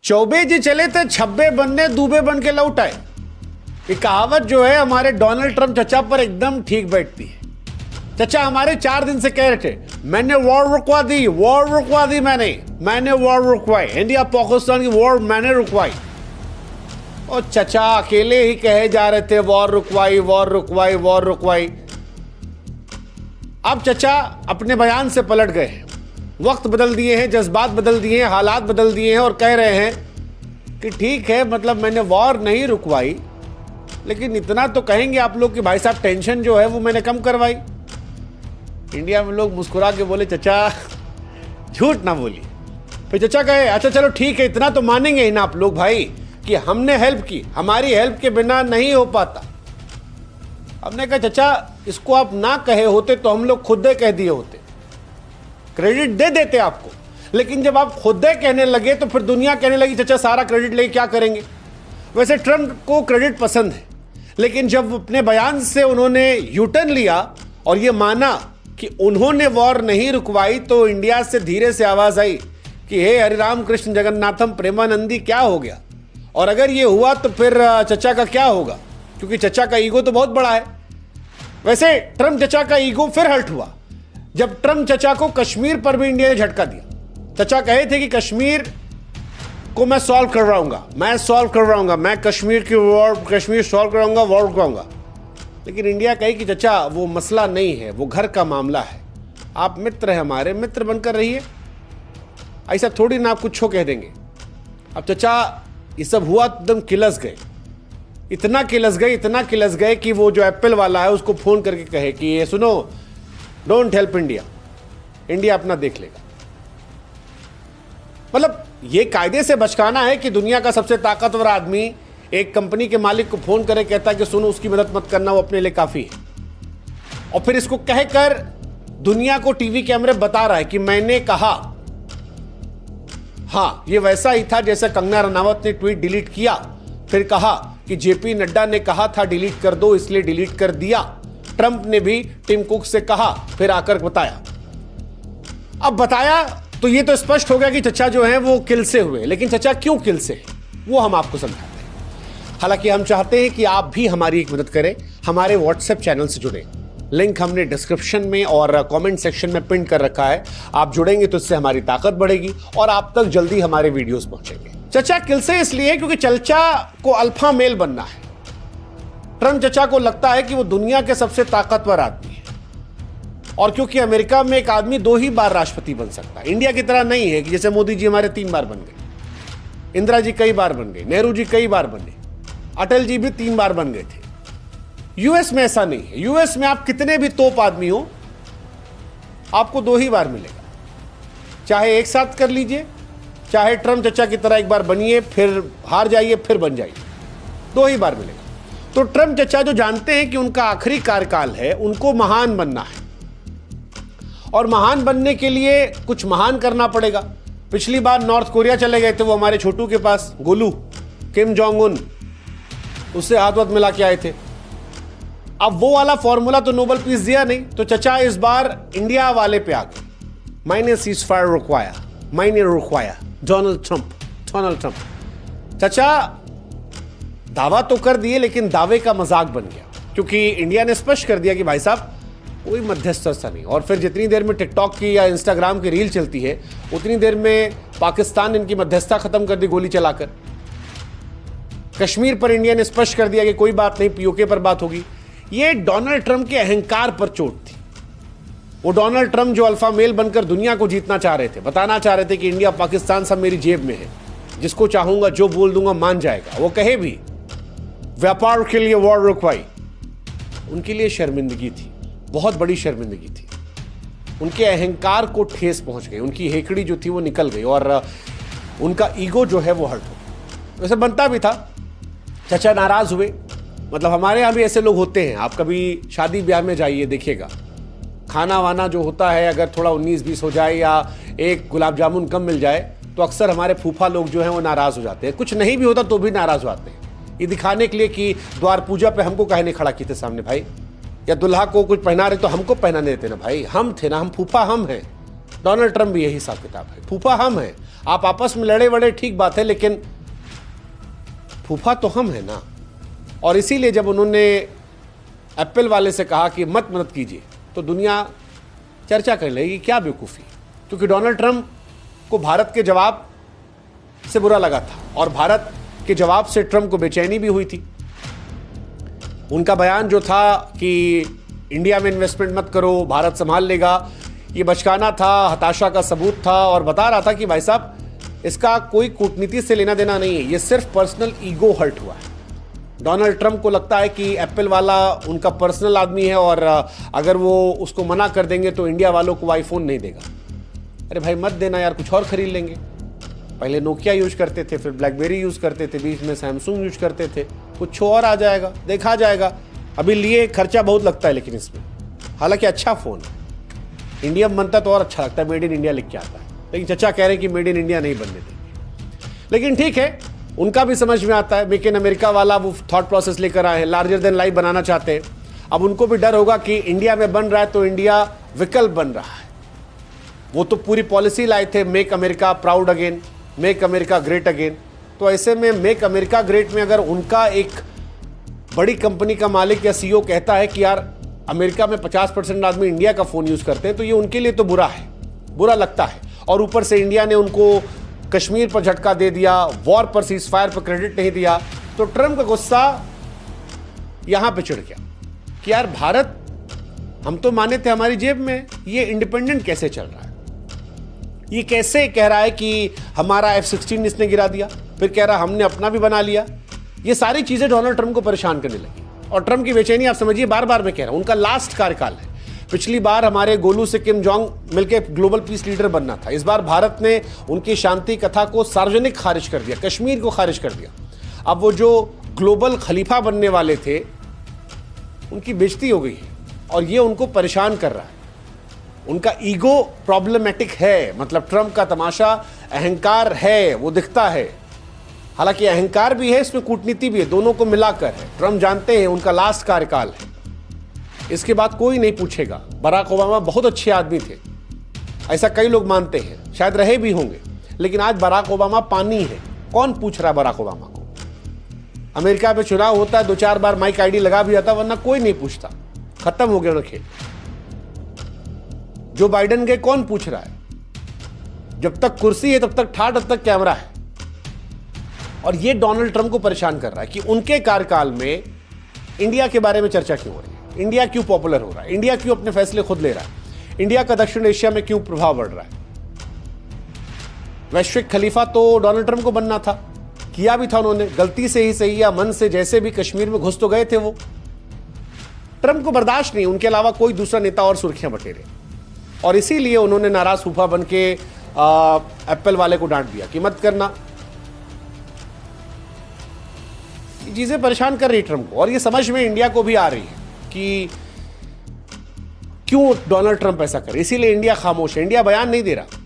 चौबे जी चले थे छब्बे बनने दूबे बन के लौट आए। ये कहावत जो है हमारे डोनाल्ड ट्रंप चचा पर एकदम ठीक बैठती है। चचा हमारे 4 दिन से कह रहे थे मैंने वॉर रुकवा दी मैंने वॉर रुकवाई, इंडिया पाकिस्तान की वॉर मैंने रुकवाई। और चचा अकेले ही कहे जा रहे थे वॉर रुकवाई। अब चचा अपने बयान से पलट गए हैं, वक्त बदल दिए हैं, जज्बात बदल दिए हैं, हालात बदल दिए हैं और कह रहे हैं कि ठीक है, मतलब मैंने वॉर नहीं रुकवाई, लेकिन इतना तो कहेंगे आप लोग कि भाई साहब टेंशन जो है वो मैंने कम करवाई। इंडिया में लोग मुस्कुरा के बोले चचा झूठ ना बोली। फिर चचा कहे अच्छा चलो ठीक है, इतना तो मानेंगे ही ना आप लोग भाई कि हमने हेल्प की, हमारी हेल्प के बिना नहीं हो पाता। हमने कहा चचा इसको आप ना कहे होते तो हम लोग खुद कह दिए होते, क्रेडिट दे देते आपको, लेकिन जब आप खुद कहने लगे तो फिर दुनिया कहने लगी चचा सारा क्रेडिट लेके क्या करेंगे। वैसे ट्रंप को क्रेडिट पसंद है, लेकिन जब अपने बयान से उन्होंने यूटर्न लिया और ये माना कि उन्होंने वॉर नहीं रुकवाई तो इंडिया से धीरे से आवाज आई कि हे हरिराम कृष्ण जगन्नाथम प्रेमानंदी क्या हो गया। और अगर ये हुआ तो फिर चचा का क्या होगा, क्योंकि चचा का ईगो तो बहुत बड़ा है। वैसे ट्रंप चचा का ईगो फिर हर्ट हुआ जब ट्रंप चचा को कश्मीर पर भी इंडिया ने झटका दिया। चचा कहे थे कि कश्मीर को मैं सॉल्व करवाऊंगा, मैं कश्मीर सॉल्व कराऊंगा, वॉर रुकवाऊंगा। लेकिन इंडिया कहे कि चचा वो मसला नहीं है, वो घर का मामला है, आप मित्र हैं, हमारे मित्र बनकर रहिए, ऐसा थोड़ी ना आप कुछ छो कह देंगे। अब चचा ये सब हुआ तो एकदम किलस गए, इतना किलस गए कि वो जो एप्पल वाला है उसको फोन करके कहे कि ये सुनो, डोंट हेल्प इंडिया अपना देख लेगा। मतलब ये कायदे से बचकाना है कि दुनिया का सबसे ताकतवर आदमी एक कंपनी के मालिक को फोन करे, कहता है कि सुनो उसकी मदद मत करना, वो अपने लिए काफी है। और फिर इसको कहकर दुनिया को टीवी कैमरे बता रहा है कि मैंने कहा। हाँ, ये वैसा ही था जैसे कंगना रनावत ने ट्वीट डिलीट किया, फिर कहा कि जेपी नड्डा ने कहा था डिलीट कर दो, इसलिए डिलीट कर दिया। ट्रंप ने भी टिम कुक से कहा, फिर आकर बताया। अब बताया तो ये तो स्पष्ट हो गया कि चचा जो है वो किल से हुए, लेकिन चचा क्यों किल से वो हम आपको समझाते हैं। हालांकि हम चाहते हैं कि आप भी हमारी एक मदद करें, हमारे व्हाट्सएप चैनल से जुड़े, लिंक हमने डिस्क्रिप्शन में और कमेंट सेक्शन में पिन कर रखा है। आप जुड़ेंगे तो इससे हमारी ताकत बढ़ेगी और आप तक जल्दी हमारे वीडियोस पहुंचेंगे। चचा किल से इसलिए क्योंकि चचा को अल्फा मेल बनना है। ट्रंप चचा को लगता है कि वो दुनिया के सबसे ताकतवर आदमी है, और क्योंकि अमेरिका में एक आदमी 2 ही बार राष्ट्रपति बन सकता है, इंडिया की तरह नहीं है कि जैसे मोदी जी हमारे 3 बार बन गए, इंदिरा जी कई बार बन गए, नेहरू जी कई बार बने, अटल जी भी 3 बार बन गए थे। यूएस में ऐसा नहीं है। यूएस में आप कितने भी तोप आदमी हो, आपको 2 ही बार मिलेगा, चाहे एक साथ कर लीजिए, चाहे ट्रंप चचा की तरह एक बार बनिए, फिर हार जाइए, फिर बन जाइए, 2 ही बार मिलेगा। तो ट्रंप चचा जो जानते हैं कि उनका आखिरी कार्यकाल है, उनको महान बनना है, और महान बनने के लिए कुछ महान करना पड़ेगा। पिछली बार नॉर्थ कोरिया चले गए थे वो हमारे छोटू के पास, गोलू किम जोंग उन, उससे हाथ वत मिला के आए थे। अब वो वाला फॉर्मूला तो नोबेल पीस दिया नहीं, तो चचा इस बार इंडिया वाले पे आ गए। मैंने सीज फायर रुकवाया, डोनाल्ड ट्रंप। चचा दावा तो कर दिए, लेकिन दावे का मजाक बन गया, क्योंकि इंडिया ने स्पष्ट कर दिया कि भाई साहब कोई मध्यस्थता नहीं। और फिर जितनी देर में टिकटॉक की या इंस्टाग्राम की रील चलती है, उतनी देर में पाकिस्तान इनकी मध्यस्थता खत्म कर दी गोली चलाकर। कश्मीर पर इंडिया ने स्पष्ट कर दिया कि कोई बात नहीं, पीओके पर बात होगी। ये डोनाल्ड ट्रंप के अहंकार पर चोट थी। वो डोनाल्ड ट्रंप जो अल्फा मेल बनकर दुनिया को जीतना चाह रहे थे, बताना चाह रहे थे कि इंडिया पाकिस्तान सब मेरी जेब में है, जिसको चाहूंगा जो बोल दूंगा मान जाएगा। वो कहे भी व्यापार के लिए वॉर रुकवाई, उनके लिए शर्मिंदगी थी, बहुत बड़ी शर्मिंदगी थी। उनके अहंकार को ठेस पहुंच गई, उनकी हेकड़ी जो थी वो निकल गई और उनका ईगो जो है वो हर्ट हो गया। वैसे बनता भी था। चचा नाराज हुए, मतलब हमारे यहाँ भी ऐसे लोग होते हैं। आप कभी शादी ब्याह में जाइए, देखिएगा खाना वाना जो होता है, अगर थोड़ा 19-20 हो जाए या एक गुलाब जामुन कम मिल जाए तो अक्सर हमारे फूफा लोग जो हैं वो नाराज हो जाते हैं। कुछ नहीं भी होता तो भी नाराज हो जाते हैं, ये दिखाने के लिए कि द्वार पूजा पे हमको काहे नहीं खड़ा किए थे सामने भाई, या दुल्हा को कुछ पहना रहे तो हमको पहनाने देते ना भाई, हम थे ना, हम फूफा हम हैं। डोनाल्ड ट्रंप भी यही हिसाब किताब है। फूफा हम हैं, आप आपस में लड़े वड़े ठीक बात है, लेकिन फूफा तो हम हैं ना। और इसीलिए जब उन्होंने एप्पल वाले से कहा कि मत मदद कीजिए, तो दुनिया चर्चा कर लेगी क्या बेवकूफ़ी, क्योंकि डोनाल्ड ट्रंप को भारत के जवाब से बुरा लगा था और भारत के जवाब से ट्रंप को बेचैनी भी हुई थी। उनका बयान जो था कि इंडिया में इन्वेस्टमेंट मत करो, भारत संभाल लेगा, ये बचकाना था, हताशा का सबूत था और बता रहा था कि भाई साहब इसका कोई कूटनीति से लेना देना नहीं है, ये सिर्फ पर्सनल ईगो हर्ट हुआ है। डोनाल्ड ट्रंप को लगता है कि एप्पल वाला उनका पर्सनल आदमी है और अगर वो उसको मना कर देंगे तो इंडिया वालों को आईफोन नहीं देगा। अरे भाई मत देना यार, कुछ और खरीद लेंगे। पहले नोकिया यूज करते थे, फिर ब्लैकबेरी यूज करते थे, बीच में सैमसंग यूज करते थे, कुछ और आ जाएगा, देखा जाएगा। अभी लिए खर्चा बहुत लगता है लेकिन इसमें, हालांकि अच्छा फोन है, इंडिया में बनता तो और अच्छा लगता है, मेड इन इंडिया लिख के आता है, लेकिन चचा कह रहे हैं कि मेड इन इंडिया नहीं बनने देंगे। लेकिन ठीक है, उनका भी समझ में आता है, मेक इन अमेरिका वाला वो थॉट प्रोसेस लेकर आए हैं, लार्जर देन लाइफ बनाना चाहते हैं। अब उनको भी डर होगा कि इंडिया में बन रहा है तो इंडिया विकल्प बन रहा है। वो तो पूरी पॉलिसी लाए थे, make America proud again, make America great again. तो ऐसे में मेक अमेरिका ग्रेट में अगर उनका एक बड़ी कंपनी का मालिक या सीईओ कहता है कि यार अमेरिका में 50% आदमी इंडिया का फोन यूज करते हैं, तो ये उनके लिए तो बुरा है, बुरा लगता है। और ऊपर से इंडिया ने उनको कश्मीर पर झटका दे दिया, वॉर पर सीज फायर पर क्रेडिट नहीं दिया, तो ट्रंप का गुस्सा यहां पे चिढ़ गया कि यार भारत हम तो माने थे हमारी जेब में, ये इंडिपेंडेंट कैसे चल रहा है, ये कैसे कह रहा है कि हमारा F-16 इसने गिरा दिया, फिर कह रहा हमने अपना भी बना लिया। ये सारी चीजें डोनाल्ड ट्रंप को परेशान करने लगी और ट्रंप की बेचैनी आप समझिए, बार बार मैं कह रहा हूं, उनका लास्ट कार्यकाल है। पिछली बार हमारे गोलू से किम जोंग मिलकर ग्लोबल पीस लीडर बनना था, इस बार भारत ने उनकी शांति कथा को सार्वजनिक खारिज कर दिया, कश्मीर को खारिज कर दिया। अब वो जो ग्लोबल खलीफा बनने वाले थे उनकी बेइज्जती हो गई है और ये उनको परेशान कर रहा है। उनका ईगो प्रॉब्लमेटिक है, मतलब ट्रंप का तमाशा अहंकार है, वो दिखता है। हालांकि अहंकार भी है, इसमें कूटनीति भी है, दोनों को मिलाकर है। ट्रंप जानते हैं उनका लास्ट कार्यकाल है, इसके बाद कोई नहीं पूछेगा। बराक ओबामा बहुत अच्छे आदमी थे, ऐसा कई लोग मानते हैं, शायद रहे भी होंगे, लेकिन आज बराक ओबामा पानी है। कौन पूछ रहा है बराक ओबामा को? अमेरिका में चुनाव होता है, 2-4 बार माइक आईडी लगा भी जाता, वरना कोई नहीं पूछता, खत्म हो गया खेल। जो बाइडेन गए, कौन पूछ रहा है? जब तक कुर्सी है तब तक ठाट, तब तक कैमरा है। और ये डोनाल्ड ट्रंप को परेशान कर रहा है कि उनके कार्यकाल में इंडिया के बारे में चर्चा क्यों हो रही है, इंडिया क्यों पॉपुलर हो रहा है, इंडिया क्यों अपने फैसले खुद ले रहा है, इंडिया का दक्षिण एशिया में क्यों प्रभाव बढ़ रहा है। वैश्विक खलीफा तो डोनाल्ड ट्रंप को बनना था, किया भी था उन्होंने, गलती से ही सही या मन से, जैसे भी कश्मीर में घुस तो गए थे वो। ट्रंप को बर्दाश्त नहीं, उनके अलावा कोई दूसरा नेता और सुर्खियां बटेरे, और इसीलिए उन्होंने नाराज फूफा बन के एप्पल वाले को डांट दिया कि मत करना। ये चीजें परेशान कर रही ट्रंप को, और ये समझ में इंडिया को भी आ रही है कि क्यों डोनाल्ड ट्रंप ऐसा करे। इसीलिए इंडिया खामोश है, इंडिया बयान नहीं दे रहा।